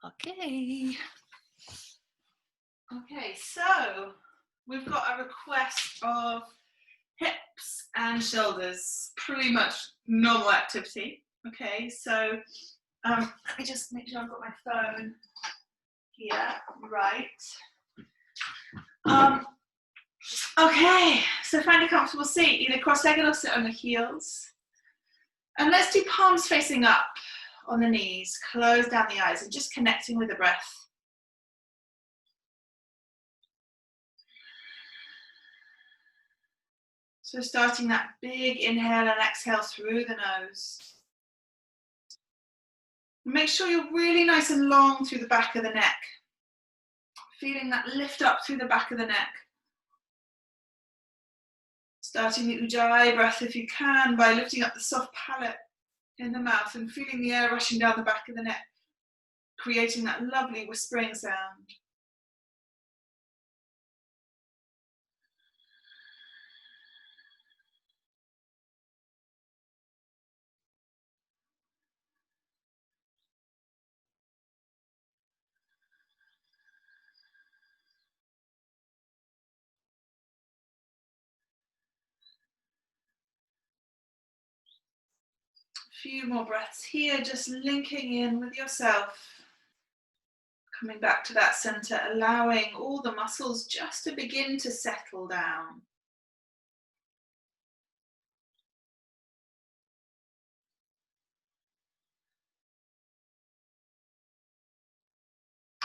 Okay. Okay, so we've got a request of hips and shoulders, pretty much normal activity. Okay, so let me just make sure I've got my phone here, right. Okay, so find a comfortable seat, either cross-legged or sit on the heels. And let's do palms facing up on the knees, close down the eyes and just connecting with the breath. So starting that big inhale and exhale through the nose. Make sure you're really nice and long through the back of the neck. Feeling that lift up through the back of the neck. Starting the Ujjayi breath if you can by lifting up the soft palate in the mouth and feeling the air rushing down the back of the neck, creating that lovely whispering sound. A few more breaths here, just linking in with yourself. Coming back to that center, allowing all the muscles just to begin to settle down.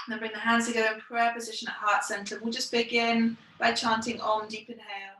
Then bring the hands together in prayer position at heart center. We'll just begin by chanting Om, deep inhale.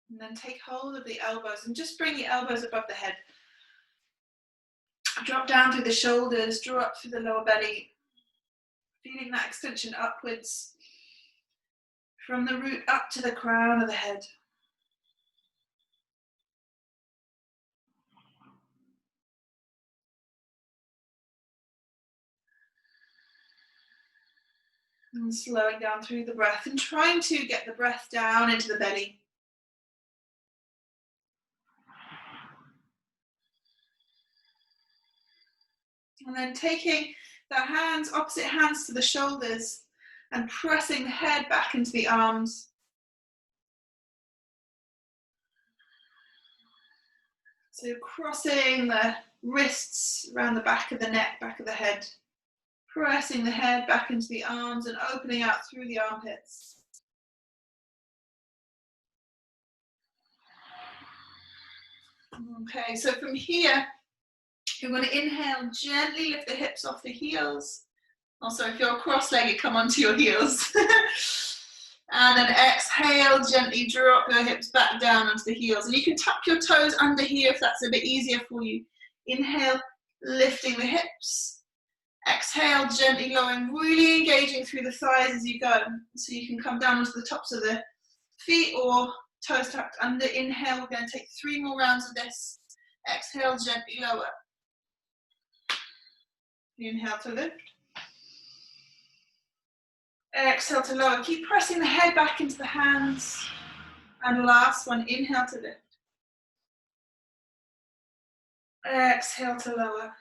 And then take hold of the elbows and just bring the elbows above the head. Drop down through the shoulders, draw up through the lower belly, feeling that extension upwards from the root up to the crown of the head. And slowing down through the breath and trying to get the breath down into the belly. And then taking the hands, opposite hands to the shoulders and pressing the head back into the arms. So crossing the wrists around the back of the neck, back of the head. Pressing the head back into the arms and opening out through the armpits. Okay, so from here, you're going to inhale, gently lift the hips off the heels. Also, if you're cross-legged, come onto your heels. And then exhale, gently drop your hips back down onto the heels. And you can tuck your toes under here if that's a bit easier for you. Inhale, lifting the hips. Exhale, gently lowering, really engaging through the thighs as you go. So you can come down onto the tops of the feet or toes tucked under. Inhale, we're going to take 3 more rounds of this. Exhale, gently lower. Inhale to lift. Exhale to lower. Keep pressing the head back into the hands. And last one, inhale to lift. Exhale to lower.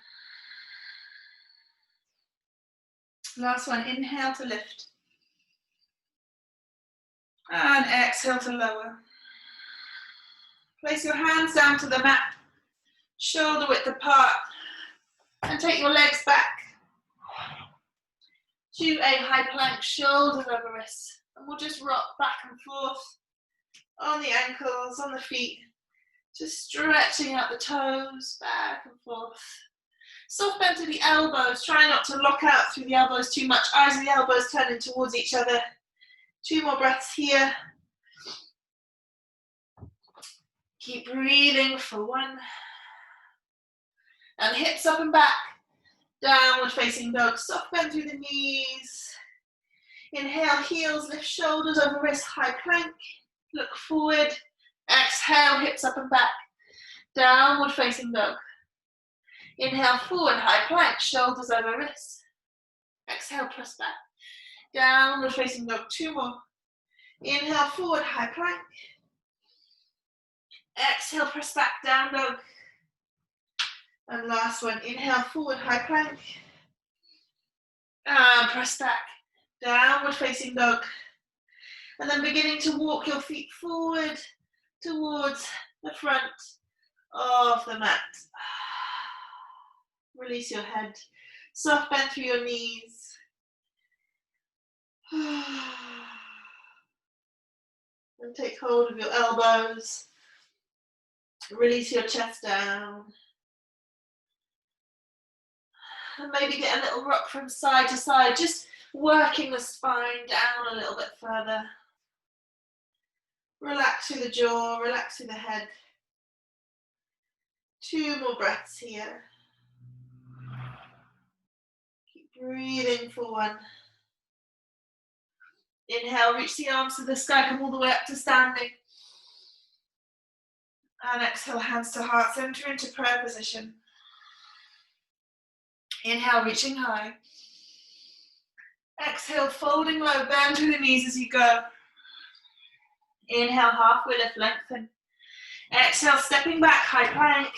Last one, inhale to lift. And exhale to lower. Place your hands down to the mat, shoulder width apart, and take your legs back to a high plank, shoulders over wrists. And we'll just rock back and forth on the ankles, on the feet, Just stretching out the toes, back and forth. Soft bend to the elbows. Try not to lock out through the elbows too much. Eyes of the elbows turning towards each other. 2 more breaths here. Keep breathing for 1. And hips up and back. Downward facing dog. Soft bend through the knees. Inhale, heels, lift shoulders over wrist, high plank. Look forward. Exhale, hips up and back. Downward facing dog. Inhale, forward, high plank, shoulders over wrist. Exhale, press back. Downward facing dog, 2 more. Inhale, forward, high plank. Exhale, press back, down dog. And last one, inhale, forward, high plank. And press back, downward facing dog. And then beginning to walk your feet forward towards the front of the mat. Release your head. Soft bend through your knees. And take hold of your elbows. Release your chest down. And maybe get a little rock from side to side, just working the spine down a little bit further. Relax through the jaw, relax through the head. 2 more breaths here. Keep breathing for 1. Inhale, reach the arms to the sky, come all the way up to standing. And exhale, hands to heart, center into prayer position. Inhale, reaching high. Exhale, folding low, bend through the knees as you go. Inhale, halfway lift, lengthen. Exhale, stepping back, high plank.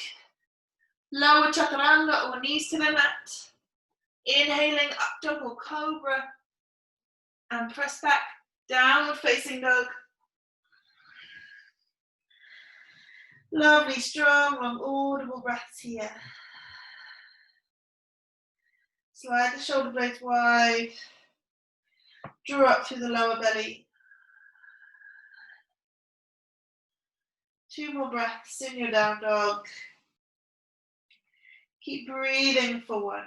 Lower chaturanga or knees to the mat. Inhaling, up dog or cobra. And press back, downward facing dog. Lovely, strong, long, audible breaths here. Slide the shoulder blades wide. Draw up through the lower belly. 2 more breaths in your down dog. Keep breathing for 1.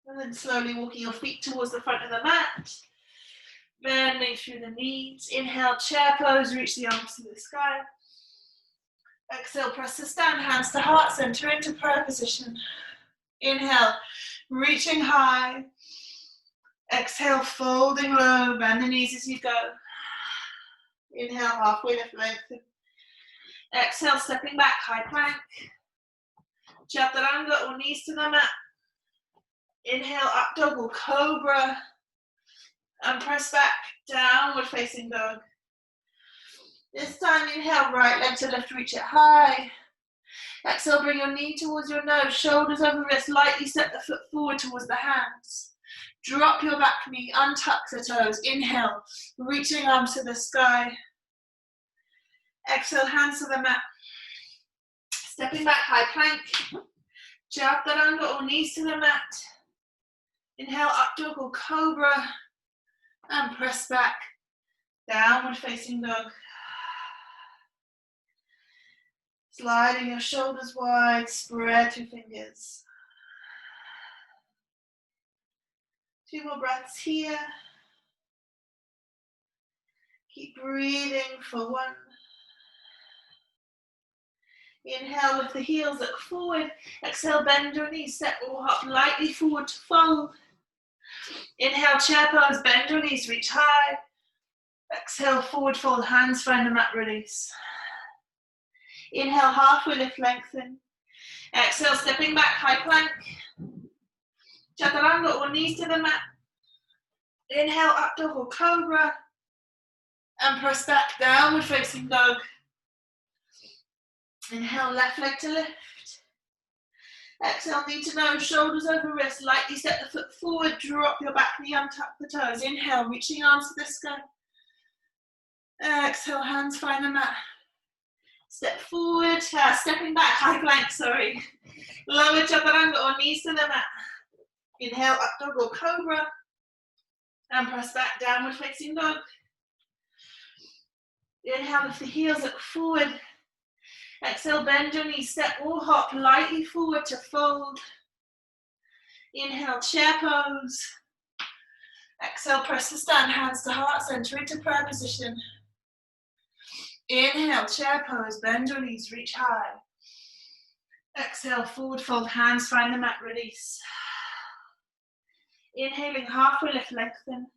And then slowly walking your feet towards the front of the mat. Bending through the knees. Inhale, chair pose, reach the arms to the sky. Exhale, press to stand, hands to heart center into prayer position. Inhale, reaching high. Exhale, folding low, bend the knees as you go. Inhale, halfway lift, lengthen. Exhale, stepping back, high plank. Chaturanga or knees to the mat. Inhale, up dog or cobra. And press back, downward facing dog. This time, inhale, right leg to left, reach it high. Exhale, bring your knee towards your nose, shoulders over wrist, lightly step the foot forward towards the hands. Drop your back knee, untuck the toes. Inhale, reaching arms to the sky. Exhale, hands to the mat. Stepping back, high plank. Chaturanga or knees to the mat. Inhale, up dog or cobra. And press back, downward facing dog. Sliding your shoulders wide, spread your fingers. 2 more breaths here. Keep breathing for 1. Inhale, lift the heels, look forward. Exhale, bend your knees, step or hop lightly forward to fold. Inhale, chair pose, bend your knees, reach high. Exhale, forward fold, hands find the mat, release. Inhale, halfway lift, lengthen. Exhale, stepping back, high plank. Chaturanga or knees to the mat. Inhale, up dog or cobra. And press back, downward facing dog. Inhale, left leg to lift. Exhale, knee to nose, shoulders over wrist. Lightly step the foot forward, drop your back knee, untuck the toes. Inhale, reaching arms to the sky. Exhale, hands find the mat. Step forward, stepping back, high plank, sorry. Lower chaturanga or knees to the mat. Inhale, up dog or cobra. And press back, downward facing dog. Inhale, lift the heels, look forward. Exhale, bend your knees, step or hop lightly forward to fold. Inhale, chair pose. Exhale, press to stand, hands to heart center into prayer position. Inhale, chair pose, bend your knees, reach high. Exhale, forward fold, hands find the mat, release. Inhaling, halfway lift, lengthen.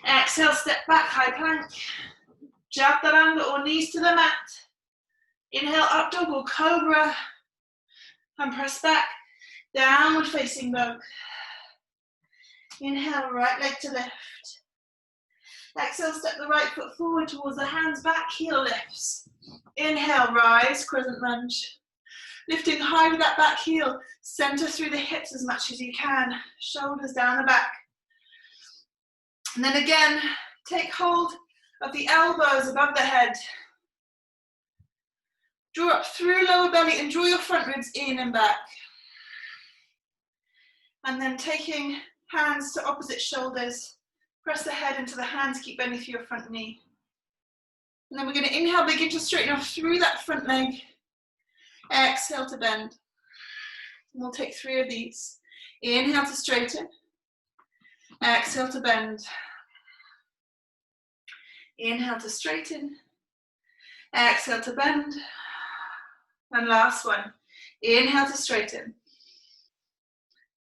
Exhale, step back, high plank. Chaturanga or knees to the mat. Inhale, up dog or cobra. And press back, downward facing dog. Inhale, right leg to lift. Exhale, step the right foot forward towards the hands, back heel lifts. Inhale, rise, crescent lunge. Lifting high with that back heel, center through the hips as much as you can. Shoulders down the back. And then again, take hold of the elbows above the head. Draw up through lower belly and draw your front ribs in and back. And then taking hands to opposite shoulders, press the head into the hands, keep bending through your front knee. And then we're going to inhale, begin to straighten off through that front leg. Exhale to bend. And we'll take 3 of these. Inhale to straighten. Exhale to bend. Inhale to straighten. Exhale to bend. And last one. Inhale to straighten.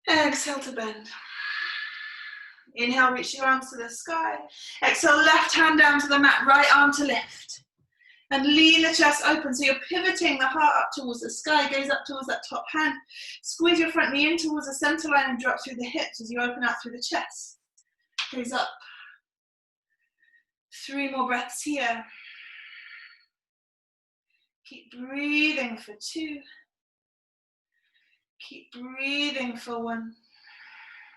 Exhale to bend. Inhale, reach your arms to the sky. Exhale, left hand down to the mat, right arm to lift. And lean the chest open, so you're pivoting the heart up towards the sky, gaze up towards that top hand. Squeeze your front knee in towards the center line and drop through the hips as you open out through the chest. Gaze up. 3 more breaths here. Keep breathing for 2. Keep breathing for 1.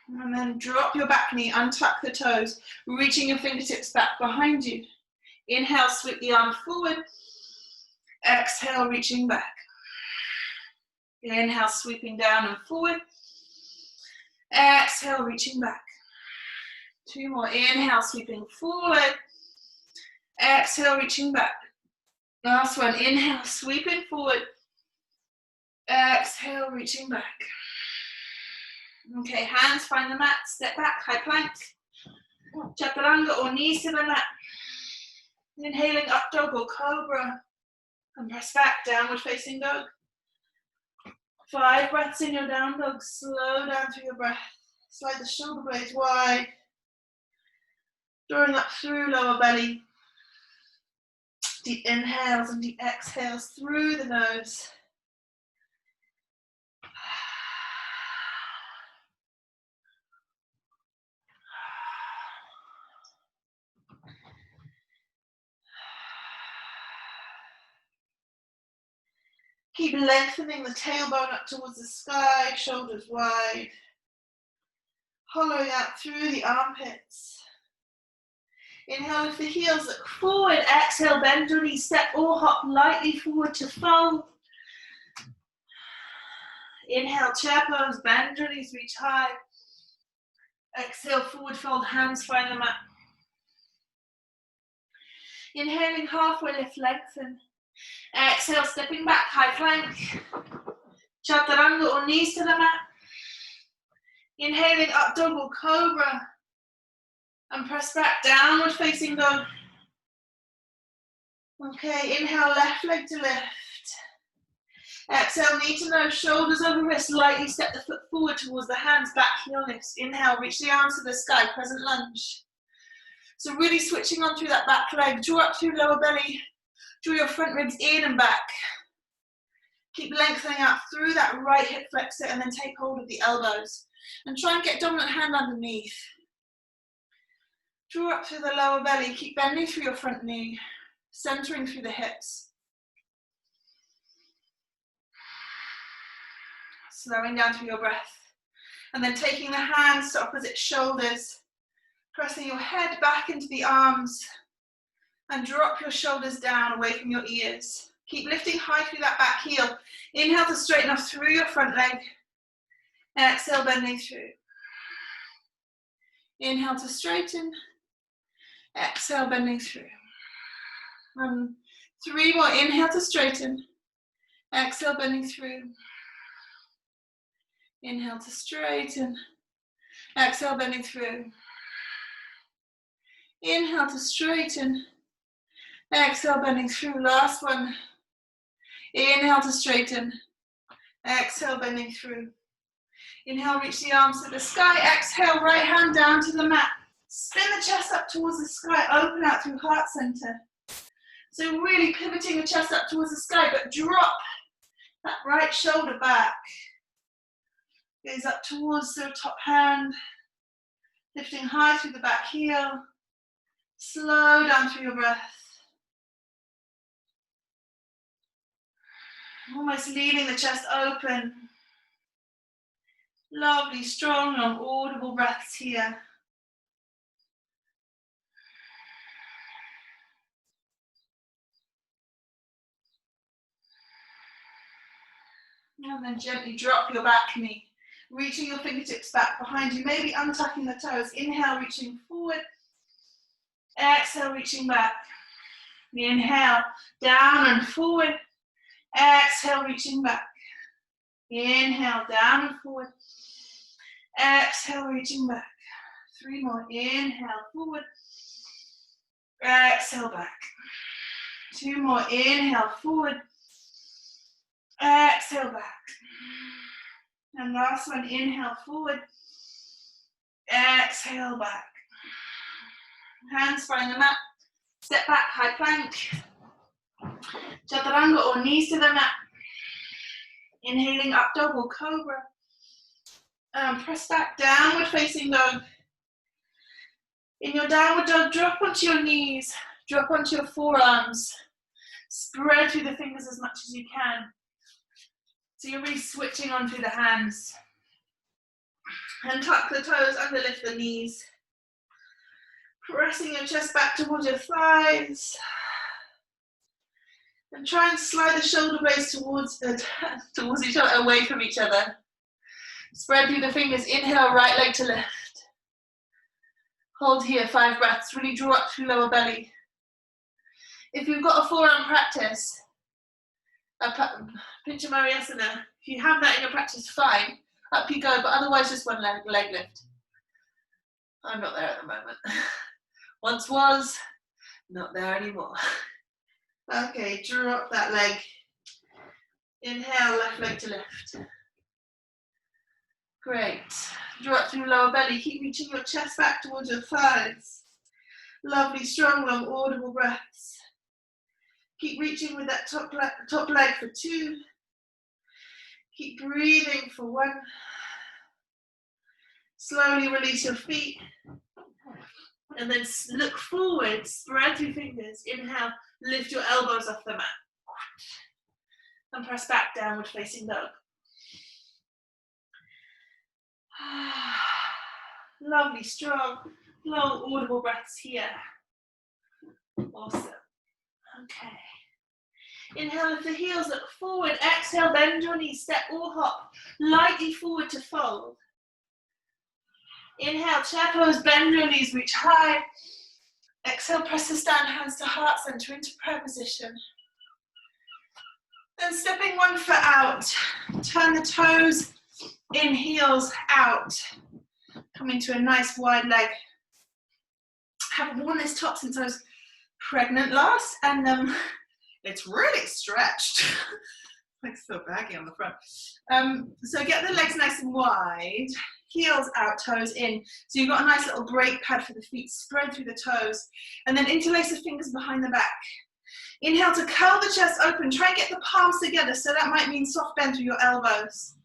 And then drop your back knee, untuck the toes, reaching your fingertips back behind you. Inhale, sweep the arm forward. Exhale, reaching back. Inhale, sweeping down and forward. Exhale, reaching back. 2 more. Inhale, sweeping forward. Exhale, reaching back. Last one. Inhale, sweeping forward. Exhale, reaching back. Okay, hands find the mat. Step back, high plank. Chaturanga or knees to the mat. Inhaling, up dog or cobra. And press back, downward facing dog. 5 breaths in your down dog. Slow down through your breath. Slide the shoulder blades wide. Drawing up through lower belly. Deep inhales and deep exhales through the nose. Keep lengthening the tailbone up towards the sky, shoulders wide. Hollowing out through the armpits. Inhale, lift the heels, look forward. Exhale, bend your knees, step or hop lightly forward to fold. Inhale, chair pose, bend your knees, reach high. Exhale, forward fold, hands find the mat. Inhaling, halfway lift, lengthen. Exhale, stepping back, high plank. Chaturanga or knees to the mat. Inhaling, up dog or cobra. And press back, downward facing dog. Okay, inhale, left leg to lift. Exhale, knee to nose, shoulders over wrist, lightly step the foot forward towards the hands, back heel lifts. Inhale, reach the arms to the sky, crescent lunge. So really switching on through that back leg, draw up through lower belly, draw your front ribs in and back. Keep lengthening out through that right hip flexor and then take hold of the elbows. And try and get dominant hand underneath. Draw up through the lower belly, keep bending through your front knee, centering through the hips. Slowing down through your breath. And then taking the hands to opposite shoulders, pressing your head back into the arms, and drop your shoulders down away from your ears. Keep lifting high through that back heel. Inhale to straighten off through your front leg. Exhale, bending through. Inhale to straighten. Exhale, bending through. 3 more. Inhale to straighten. Exhale, bending through. Inhale to straighten. Exhale, bending through. Inhale to straighten. Exhale, bending through. Last one. Inhale to straighten. Exhale, bending through. Inhale, reach the arms to the sky. Exhale, right hand down to the mat. Spin the chest up towards the sky. Open out through heart center. So really pivoting the chest up towards the sky, but drop that right shoulder back. Gaze up towards the top hand. Lifting high through the back heel. Slow down through your breath. Almost leaving the chest open. Lovely, strong, long, audible breaths here. And then gently drop your back knee. Reaching your fingertips back behind you, maybe untucking the toes. Inhale, reaching forward. Exhale, reaching back. Inhale, down and forward. Exhale, reaching back. Inhale, down and forward. Exhale, reaching back. 3 more. Inhale, forward. Exhale, back. 2 more. Inhale, forward. Exhale, back. And last one. Inhale, forward. Exhale, back. Hands find the mat. Step back, high plank. Chaturanga or knees to the mat. Inhaling up dog or cobra. Press back, downward facing dog. In your downward dog, drop onto your knees. Drop onto your forearms. Spread through the fingers as much as you can. So you're really switching on through the hands. And tuck the toes, underlift the knees. Pressing your chest back towards your thighs. And try and slide the shoulder blades towards each other, away from each other. Spread through the fingers. Inhale, right leg to lift. Hold here, 5 breaths. Really draw up through lower belly. If you've got a forearm practice, Pincha Mayurasana, if you have that in your practice, fine. Up you go, but otherwise just one leg lift. I'm not there at the moment. Once was, not there anymore. Okay, drop that leg. Inhale, left leg to lift. Great. Draw up through lower belly. Keep reaching your chest back towards your thighs. Lovely, strong, long, audible breaths. Keep reaching with that top leg for 2. Keep breathing for 1. Slowly release your feet. And then look forward, spread your fingers. Inhale, lift your elbows off the mat. And press back, downward facing dog. Lovely, strong, long, audible breaths here. Awesome. Okay. Inhale, lift the heels, look forward. Exhale, bend your knees, step or hop. Lightly forward to fold. Inhale, chair pose, bend your knees, reach high. Exhale, press the stand, hands to heart center into prayer position. Then stepping 1 foot out. Turn the toes in, heels out. Come into a nice wide leg. I haven't worn this top since I was pregnant last, and it's really stretched. Like so baggy on the front. So get the legs nice and wide. Heels out, toes in. So you've got a nice little brake pad for the feet, spread through the toes. And then interlace the fingers behind the back. Inhale to curl the chest open. Try and get the palms together. So that might mean soft bend through your elbows.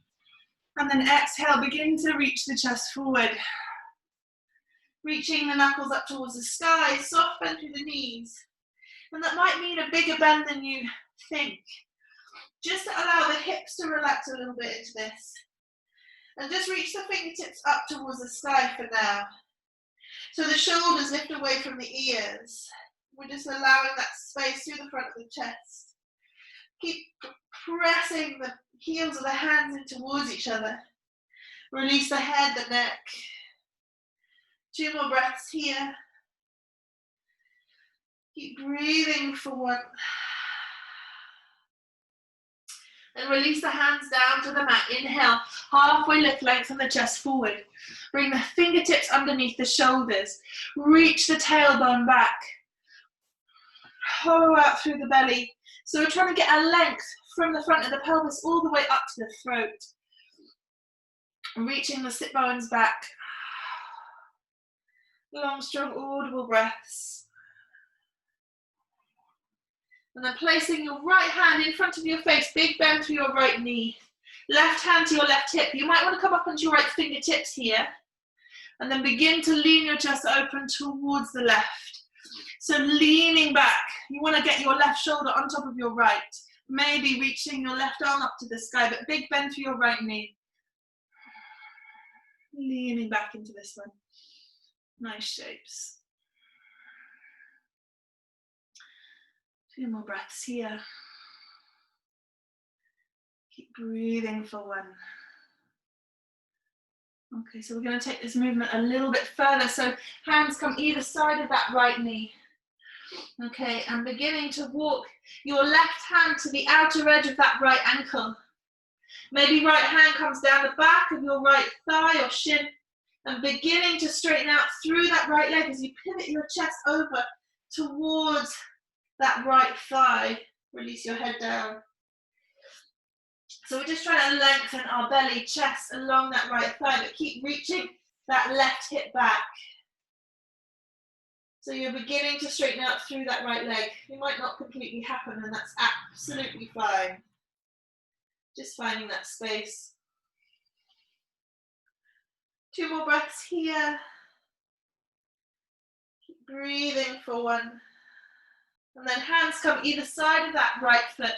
And then exhale, begin to reach the chest forward. Reaching the knuckles up towards the sky, soft bend through the knees. And that might mean a bigger bend than you think. Just to allow the hips to relax a little bit into this. And just reach the fingertips up towards the sky for now. So the shoulders lift away from the ears. We're just allowing that space through the front of the chest. Keep pressing the heels of the hands in towards each other. Release the head, the neck. 2 more breaths here. Keep breathing for 1. And release the hands down to the mat. Inhale, halfway lift, lengthen the chest forward. Bring the fingertips underneath the shoulders. Reach the tailbone back. Hollow out through the belly. So we're trying to get a length from the front of the pelvis all the way up to the throat. Reaching the sit bones back. Long, strong, audible breaths. And then placing your right hand in front of your face, big bend through your right knee. Left hand to your left hip. You might want to come up onto your right fingertips here. And then begin to lean your chest open towards the left. So leaning back, you want to get your left shoulder on top of your right. Maybe reaching your left arm up to the sky, but big bend through your right knee. Leaning back into this one. Nice shapes. 2 more breaths here. Keep breathing for 1. Okay, so we're going to take this movement a little bit further. So hands come either side of that right knee. Okay, and beginning to walk your left hand to the outer edge of that right ankle. Maybe right hand comes down the back of your right thigh or shin, and beginning to straighten out through that right leg as you pivot your chest over towards that right thigh. Release your head down. So we're just trying to lengthen our belly, chest along that right thigh, but keep reaching that left hip back. So you're beginning to straighten out through that right leg. It might not completely happen, and that's absolutely fine. Just finding that space. 2 more breaths here. Keep breathing for 1. And then hands come either side of that right foot.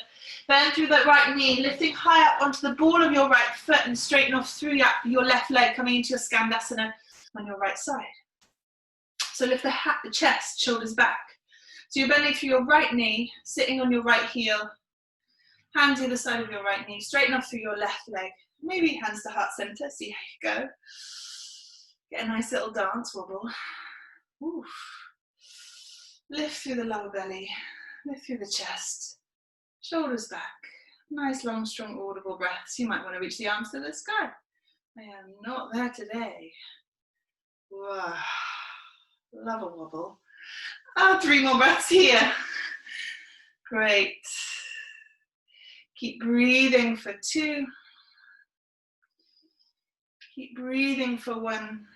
Bend through that right knee, lifting high up onto the ball of your right foot and straighten off through your left leg, coming into your Skandasana on your right side. So lift the chest, shoulders back. So you're bending through your right knee, sitting on your right heel. Hands either side of your right knee, straighten off through your left leg. Maybe hands to heart center, see how you go. Get a nice little dance wobble. Oof. Lift through the lower belly, lift through the chest, shoulders back. Nice, long, strong, audible breaths. You might want to reach the arms to the sky. I am not there today. Wow. Love a wobble. 3 more breaths here. Great. Keep breathing for 2. Keep breathing for 1.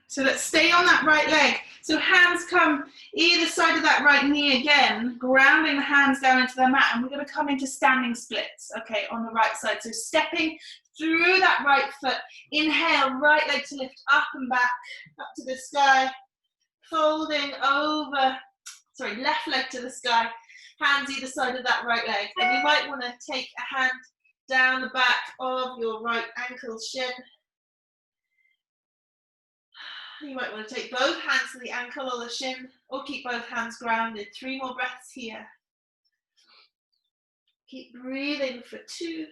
So let's stay on that right leg. So hands come either side of that right knee again, grounding the hands down into the mat, and we're going to come into standing splits, okay, on the right side. So stepping through that right foot. Inhale, right leg to lift up and back, up to the sky. Folding over, left leg to the sky. Hands either side of that right leg. And you might want to take a hand down the back of your right ankle shin. You might want to take both hands to the ankle or the shin, or keep both hands grounded. 3 more breaths here. Keep breathing for 2.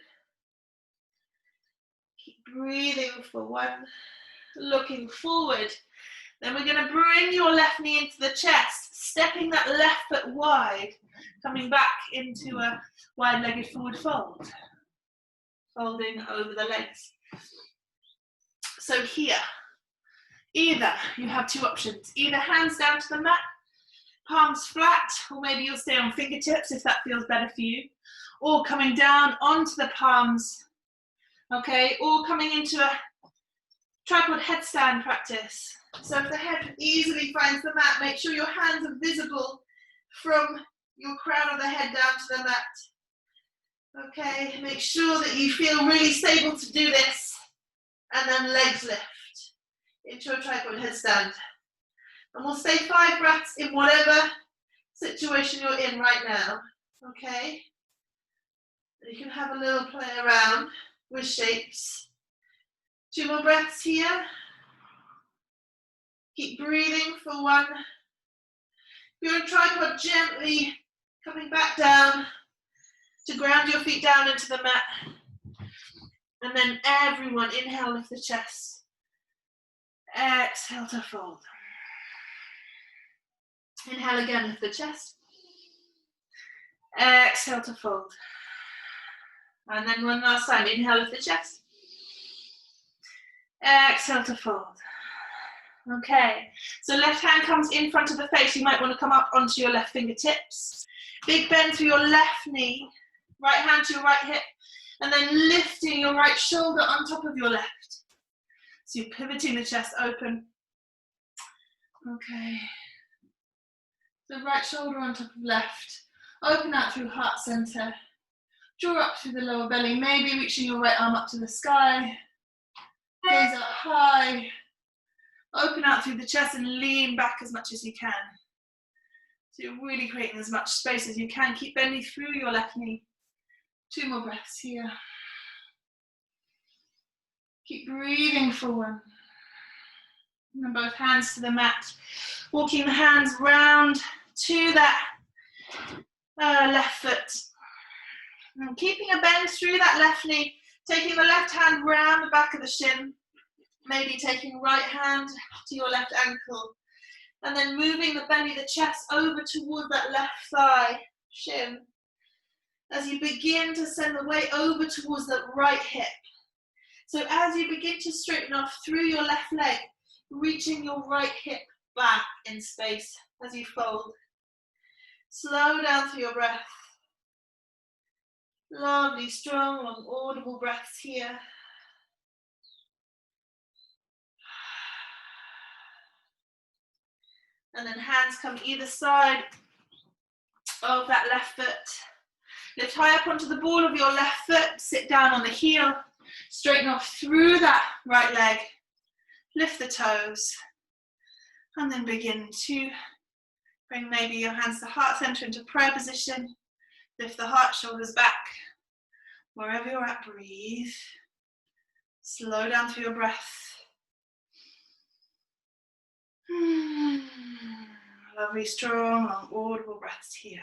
Keep breathing for 1. Looking forward. Then we're going to bring your left knee into the chest, stepping that left foot wide, coming back into a wide-legged forward fold. Folding over the legs. So here, either you have 2 options. Either hands down to the mat, palms flat, or maybe you'll stay on fingertips if that feels better for you. Or coming down onto the palms, okay? Or coming into a tripod headstand practice. So if the head easily finds the mat, make sure your hands are visible from your crown of the head down to the mat. Okay, make sure that you feel really stable to do this. And then legs lift into a tripod headstand. And we'll stay 5 breaths in whatever situation you're in right now. Okay? You can have a little play around with shapes. 2 more breaths here. Keep breathing for 1. If you're in tripod, gently coming back down to ground your feet down into the mat. And then everyone, inhale, lift the chest. Exhale to fold. Inhale again, lift the chest. Exhale to fold. And then one last time, inhale with the chest. Exhale to fold. Okay, so left hand comes in front of the face. You might want to come up onto your left fingertips. Big bend through your left knee. Right hand to your right hip. And then lifting your right shoulder on top of your left. So you're pivoting the chest open. Okay. So right shoulder on top of left. Open out through heart center. Draw up through the lower belly, maybe reaching your right arm up to the sky. Gaze up high. Open out through the chest and lean back as much as you can. So you're really creating as much space as you can. Keep bending through your left knee. 2 more breaths here. Keep breathing for 1. And then both hands to the mat. Walking the hands round to that left foot. And keeping a bend through that left knee. Taking the left hand round the back of the shin. Maybe taking right hand to your left ankle. And then moving the belly, the chest over toward that left thigh, shin. As you begin to send the weight over towards that right hip. So as you begin to straighten off through your left leg, reaching your right hip back in space as you fold. Slow down through your breath. Lovely, strong, long, audible breaths here. And then hands come either side of that left foot. Lift high up onto the ball of your left foot. Sit down on the heel. Straighten off through that right leg. Lift the toes. And then begin to bring maybe your hands to heart center into prayer position. Lift the heart, shoulders back. Wherever you're at, breathe. Slow down through your breath. Lovely, strong, long, audible breaths here.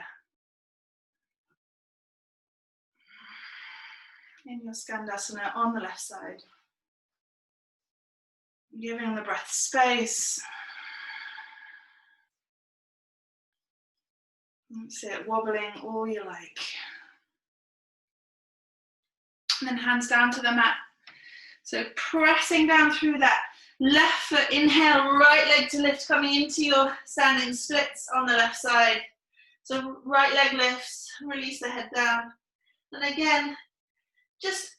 In your Skandasana on the left side. Giving the breath space. That's it, wobbling all you like. And then hands down to the mat. So pressing down through that left foot, inhale, right leg to lift, coming into your standing splits on the left side. So right leg lifts, release the head down. And again, just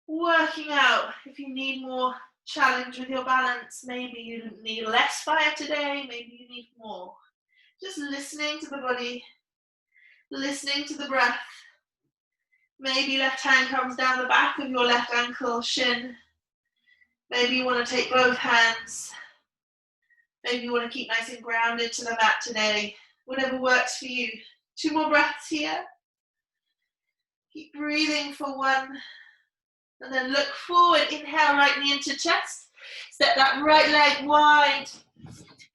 working out if you need more challenge with your balance. Maybe you need less fire today, maybe you need more. Just listening to the body, listening to the breath. Maybe left hand comes down the back of your left ankle, shin. Maybe you want to take both hands. Maybe you want to keep nice and grounded to the mat today. Whatever works for you. 2 more breaths here. Keep breathing for 1. And then look forward. Inhale, right knee into chest. Step that right leg wide.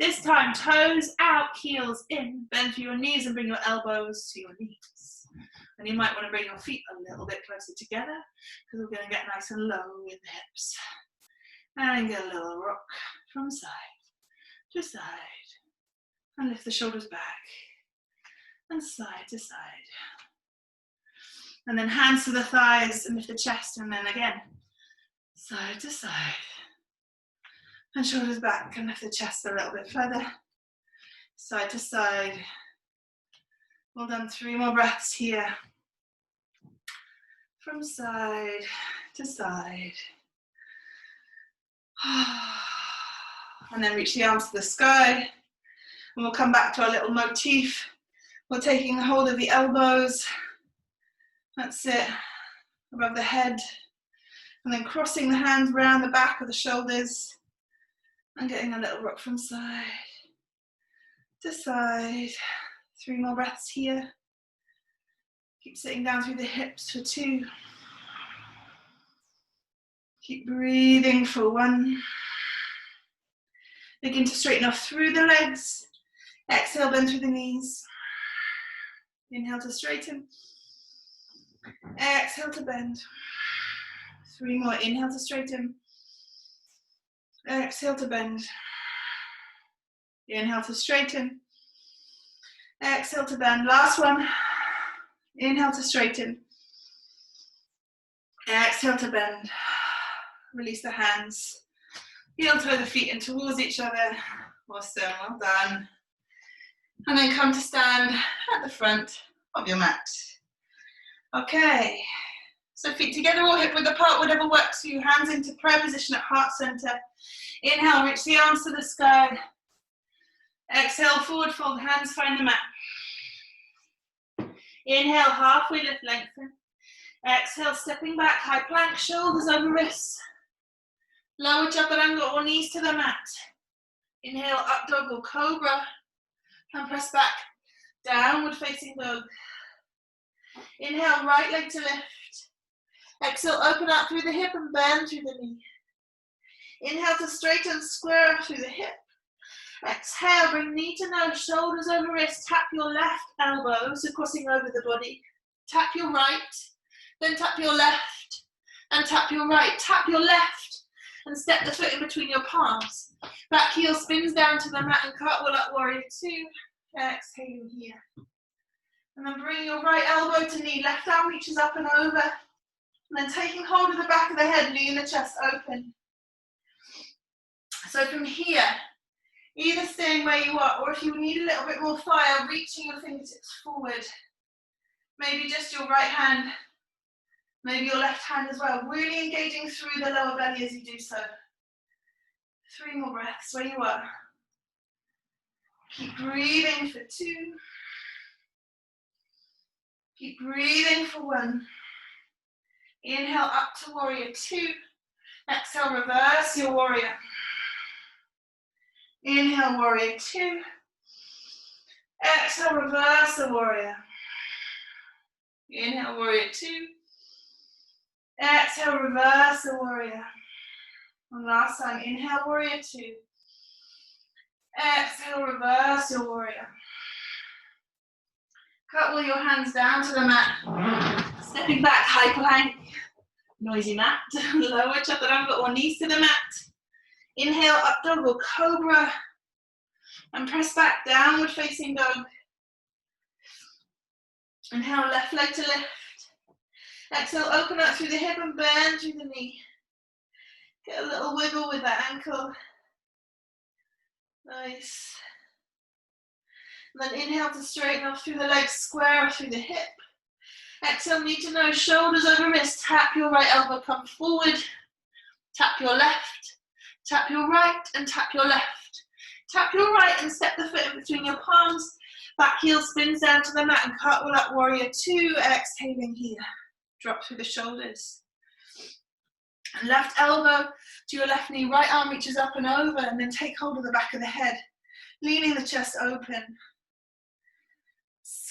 This time, toes out, heels in. Bend through your knees and bring your elbows to your knees. And you might want to bring your feet a little bit closer together because we're going to get nice and low with the hips. And get a little rock from side to side. And lift the shoulders back. And side to side. And then hands to the thighs and lift the chest. And then again, side to side. And shoulders back and lift the chest a little bit further. Side to side. Well done, 3 more breaths here. From side to side. And then reach the arms to the sky. And we'll come back to our little motif. We're taking hold of the elbows. That's it. Above the head. And then crossing the hands around the back of the shoulders. And getting a little rock from side to side. 3 more breaths here. Keep sitting down through the hips for 2. Keep breathing for 1. Begin to straighten off through the legs. Exhale, bend through the knees. Inhale to straighten. Exhale to bend. 3 more. Inhale to straighten. Exhale to bend. Inhale to straighten. Exhale to bend. Last one. Inhale to straighten. Exhale to bend. Release the hands. Heel toe the feet in towards each other. Awesome, well done. And then come to stand at the front of your mat. Okay, so feet together or hip width apart, whatever works for you. Hands into prayer position at heart center. Inhale, reach the arms to the sky. Exhale, forward fold, hands find the mat. Inhale, halfway lift, lengthen. Exhale, stepping back, high plank, shoulders over wrists. Lower chaturanga or knees to the mat. Inhale, up dog or cobra. And press back, downward facing dog. Inhale, right leg to lift. Exhale, open out through the hip and bend through the knee. Inhale to straighten, square up through the hip. Exhale, bring knee to nose, shoulders over wrist. Tap your left elbow, so crossing over the body. Tap your right, then tap your left, and tap your right. Tap your left, and step the foot in between your palms. Back heel spins down to the mat and cartwheel up, warrior two. Exhaling here. And then bring your right elbow to knee, left arm reaches up and over. And then taking hold of the back of the head, lean the chest open. So from here, either staying where you are, or if you need a little bit more fire, reaching your fingertips forward. Maybe just your right hand, maybe your left hand as well. Really engaging through the lower belly as you do so. 3 more breaths where you are. Keep breathing for 2. Keep breathing for 1. Inhale up to warrior 2. Exhale, reverse your warrior. Inhale, warrior 2. Exhale, reverse the warrior. Inhale, warrior 2. Exhale, reverse the warrior. And last time, inhale, warrior 2. Exhale, reverse your warrior. Cartwheel your hands down to the mat. Stepping back, high plank. Noisy mat. Lower chaturanga or knees to the mat. Inhale, up dog or cobra. And press back, downward facing dog. Inhale, left leg to lift. Exhale, open up through the hip and bend through the knee. Get a little wiggle with that ankle. Nice. And then inhale to straighten off through the legs, square through the hip. Exhale, knee to nose, shoulders over wrist. Tap your right elbow, come forward. Tap your left. Tap your right and tap your left. Tap your right and step the foot in between your palms. Back heel spins down to the mat and cartwheel up, warrior 2. Exhaling here. Drop through the shoulders. Left elbow to your left knee, right arm reaches up and over, and then take hold of the back of the head, leaning the chest open.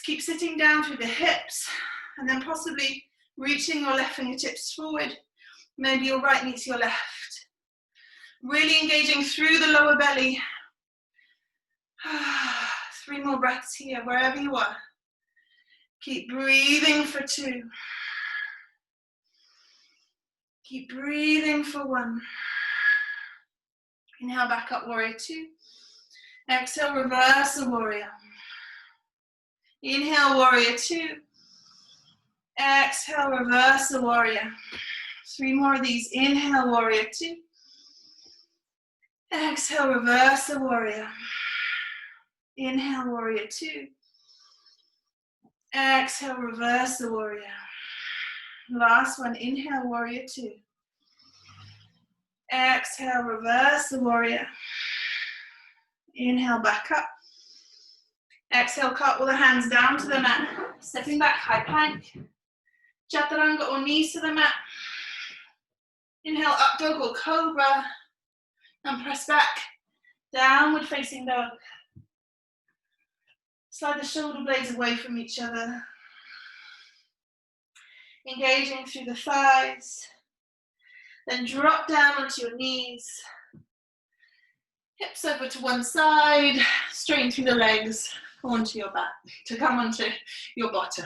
Keep sitting down through the hips, and then possibly reaching your left fingertips forward. Maybe your right meets your left. Really engaging through the lower belly. 3 more breaths here, wherever you are. Keep breathing for 2. Keep breathing for 1. Inhale, back up, warrior 2. Exhale, reverse the warrior. Inhale, warrior 2. Exhale, reverse the warrior. 3 more of these. Inhale, warrior 2. Exhale, reverse the warrior. Inhale, warrior 2. Exhale, reverse the warrior. Last one, inhale, warrior 2. Exhale, reverse the warrior. Inhale, back up. Exhale, cartwheel the hands down to the mat. Stepping back, high plank. Chaturanga or knees to the mat. Inhale, up dog or cobra. And press back, downward facing dog. Slide the shoulder blades away from each other. Engaging through the thighs. Then drop down onto your knees. Hips over to one side. Straighten through the legs. Onto your back. To come onto your bottom.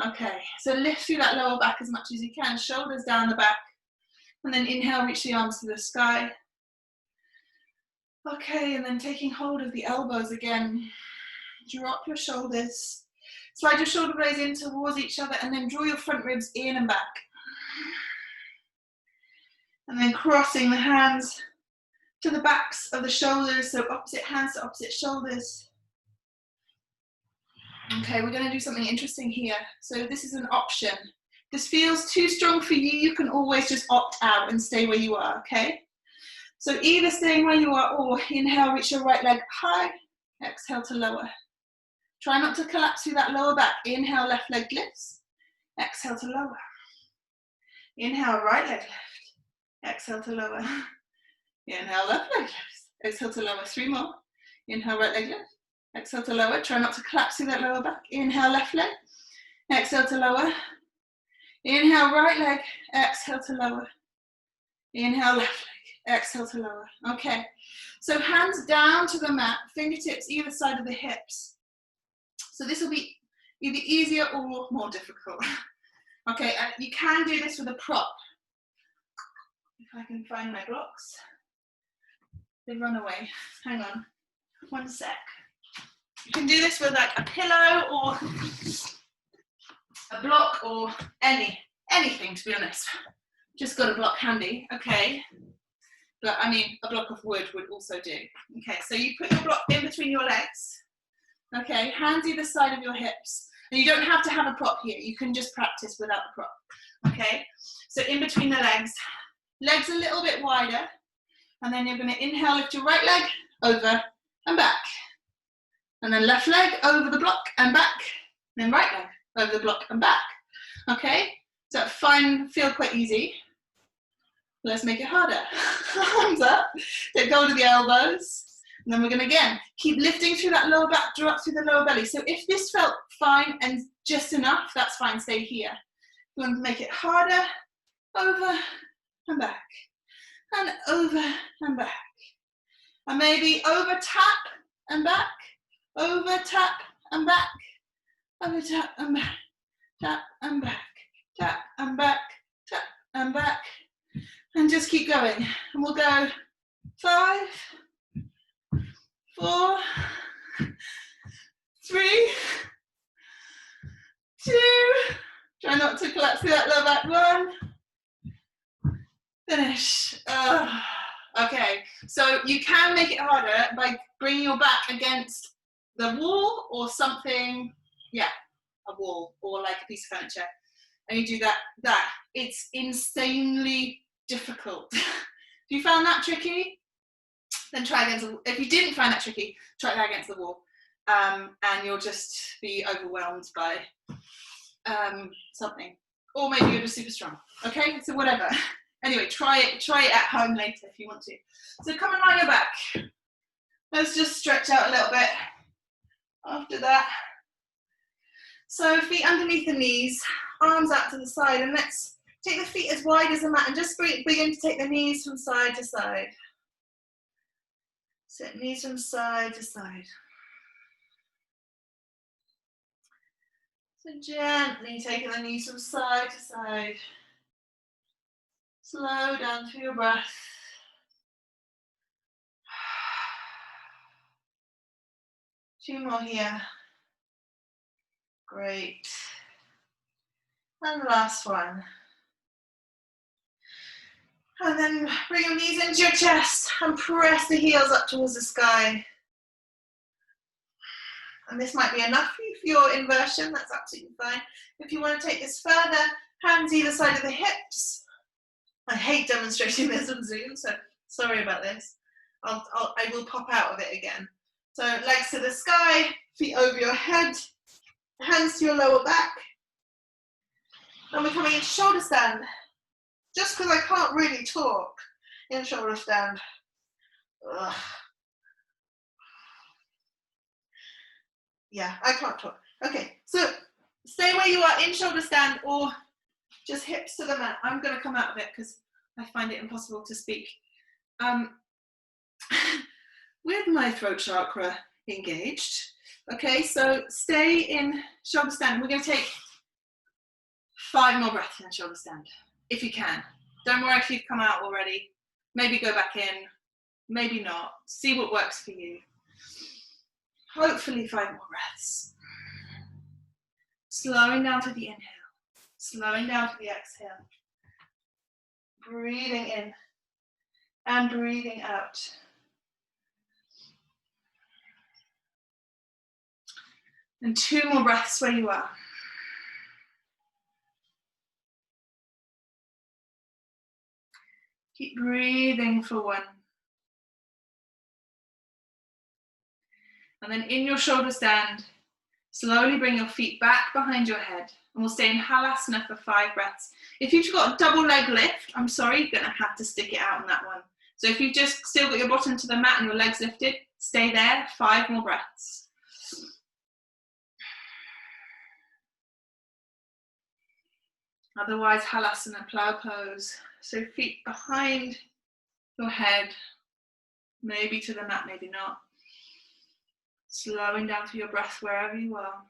Okay, so lift through that lower back as much as you can. Shoulders down the back. And then inhale, reach the arms to the sky. Okay, and then taking hold of the elbows again. Drop your shoulders. Slide your shoulder blades in towards each other and then draw your front ribs in and back. And then crossing the hands to the backs of the shoulders, so opposite hands to opposite shoulders. Okay, we're going to do something interesting here. So this is an option. If this feels too strong for you, you can always just opt out and stay where you are, okay? So either staying where you are or inhale, reach your right leg high, exhale to lower. Try not to collapse through that lower back. Inhale, left leg lifts, exhale to lower. Inhale, right leg lift, exhale to lower. Inhale, left leg lifts, exhale to lower. 3 more. Inhale, right leg lift, exhale to lower. Try not to collapse through that lower back. Inhale, left leg, exhale to lower. Inhale, right leg, exhale to lower. Inhale, left leg, exhale to lower. Okay, so hands down to the mat, fingertips either side of the hips. So this will be either easier or more difficult. Okay, and you can do this with a prop. If I can find my blocks. They run away. Hang on, 1 sec. You can do this with like a pillow or a block or anything, to be honest. Just got a block handy, okay. But I mean, a block of wood would also do. Okay, so you put your block in between your legs. Okay, hands either side of your hips. And you don't have to have a prop here. You can just practice without the prop. Okay, so in between the legs. Legs a little bit wider. And then you're going to inhale, lift your right leg over and back. And then left leg over the block and back. And then right leg over the block and back. Okay, so feel quite easy. Let's make it harder. Arms up, take hold of the elbows. And then we're going to, again, keep lifting through that lower back, draw up through the lower belly. So if this felt fine and just enough, that's fine, stay here. You want to make it harder, over and back. And over and back. And maybe over tap and back, over tap and back, over tap and back, tap and back, tap and back, tap and back. And just keep going. And we'll go 5, 4, 3, 2. Try not to collapse through that lower back. 1. Finish. Okay, so you can make it harder by bringing your back against the wall or something, yeah, a wall or like a piece of furniture. And you do that. It's insanely difficult. If you found that tricky, then try against the wall. If you didn't find that tricky, try that against the wall. And you'll just be overwhelmed by something. Or maybe you're just super strong. Okay, so whatever. Anyway, try it at home later if you want to. So come and lie your back. Let's just stretch out a little bit after that. So feet underneath the knees, arms out to the side, and let's take the feet as wide as the mat and just begin to take the knees from side to side. Set knees from side to side. So gently taking the knees from side to side. Slow down through your breath. Two more here. Great. And the last one. And then bring your knees into your chest and press the heels up towards the sky. And this might be enough for your inversion, that's absolutely fine. If you want to take this further, hands either side of the hips. I hate demonstrating this on Zoom, so sorry about this. I will pop out of it again. So legs to the sky, feet over your head, hands to your lower back. And we're coming into shoulder stand. Just because I can't really talk in shoulder stand. Ugh. Yeah, I can't talk. Okay, so stay where you are in shoulder stand or just hips to the mat. I'm going to come out of it because I find it impossible to speak. With my throat chakra engaged. Okay, so stay in shoulder stand. We're going to take 5 more breaths in shoulder stand, if you can. Don't worry if you've come out already. Maybe go back in, maybe not. See what works for you. Hopefully 5 more breaths. Slowing down to the inhale, slowing down to the exhale. Breathing in and breathing out. And 2 more breaths where you are. Keep breathing for 1. And then in your shoulder stand, slowly bring your feet back behind your head. And we'll stay in Halasana for 5 breaths. If you've got a double leg lift, I'm sorry, you're going to have to stick it out on that one. So if you've just still got your bottom to the mat and your legs lifted, stay there, 5 more breaths. Otherwise, Halasana, plow pose. So feet behind your head, maybe to the mat, maybe not. Slowing down to your breath wherever you are.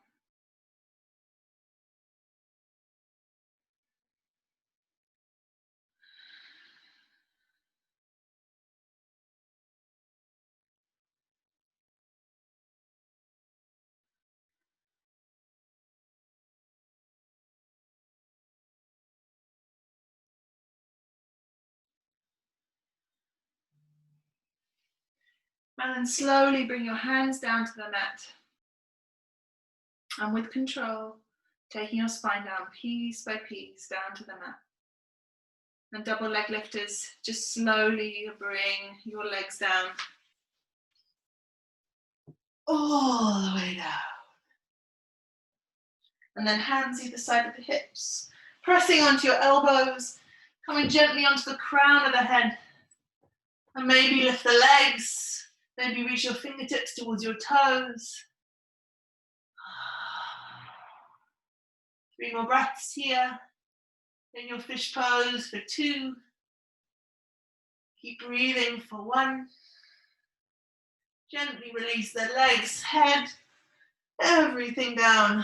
And then slowly bring your hands down to the mat. And with control, taking your spine down piece by piece down to the mat. And double leg lifters, just slowly bring your legs down. All the way down. And then hands either side of the hips, pressing onto your elbows, coming gently onto the crown of the head. And maybe lift the legs, maybe reach your fingertips towards your toes. 3 more breaths here. In your fish pose for 2. Keep breathing for 1. Gently release the legs, head, everything down.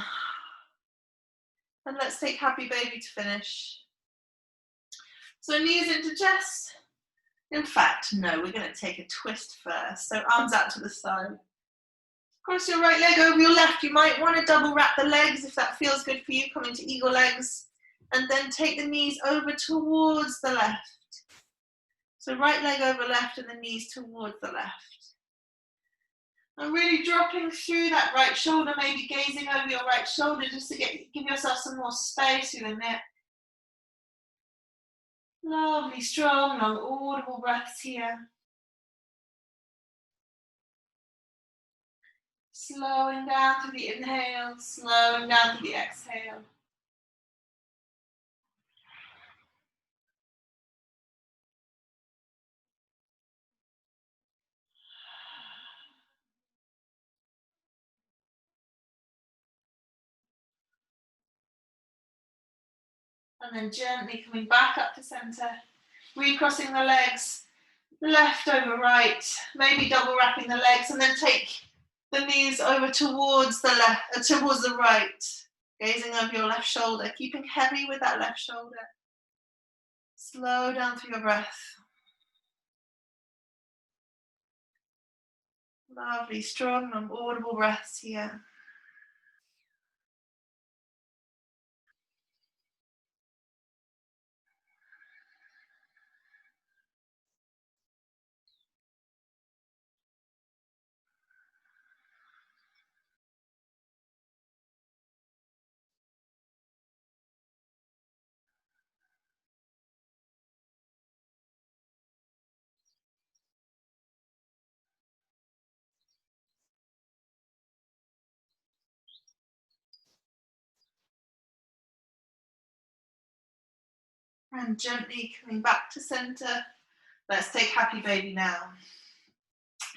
And let's take happy baby to finish. So knees into chest. In fact, no, we're going to take a twist first. So arms out to the side. Cross your right leg over your left. You might want to double wrap the legs if that feels good for you. Come into eagle legs. And then take the knees over towards the left. So right leg over left and the knees towards the left. And really dropping through that right shoulder, maybe gazing over your right shoulder just to give yourself some more space through the neck. Lovely, strong, long, audible breaths here. Slowing down to the inhale, slowing down to the exhale. And then gently coming back up to center, recrossing the legs, left over right, maybe double wrapping the legs, and then take the knees over towards the left, towards the right, gazing over your left shoulder, keeping heavy with that left shoulder. Slow down through your breath. Lovely, strong and audible breaths here. And gently coming back to center. Let's take happy baby now.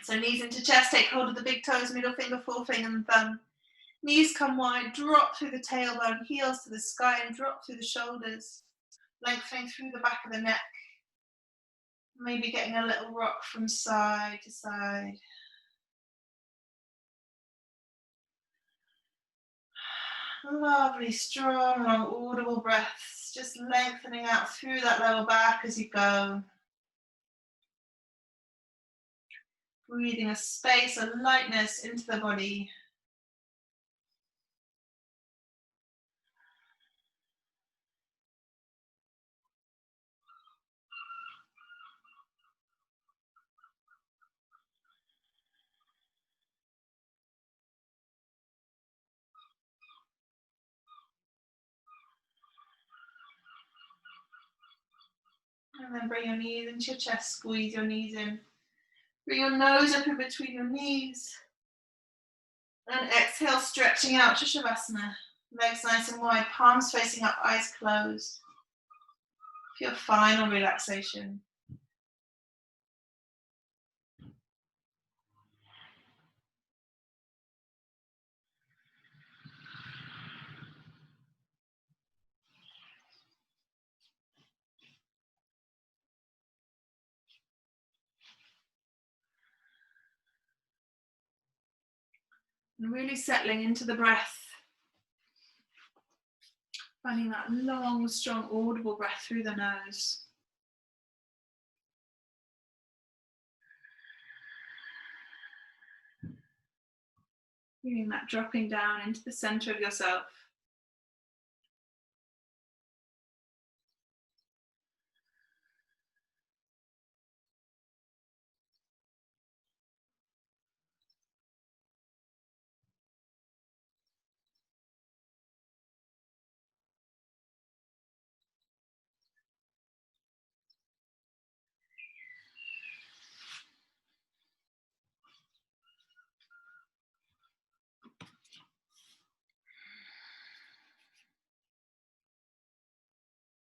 So knees into chest, take hold of the big toes, middle finger, forefinger and thumb. Knees come wide, drop through the tailbone, heels to the sky and drop through the shoulders. Lengthening through the back of the neck. Maybe getting a little rock from side to side. Lovely, strong, long, audible breaths. Just lengthening out through that lower back as you go. Breathing a space, a lightness into the body. And then bring your knees into your chest, squeeze your knees in. Bring your nose up in between your knees. And exhale, stretching out to Shavasana. Legs nice and wide, palms facing up, eyes closed. For your final relaxation. And really settling into the breath. Finding that long, strong, audible breath through the nose. Feeling that dropping down into the center of yourself.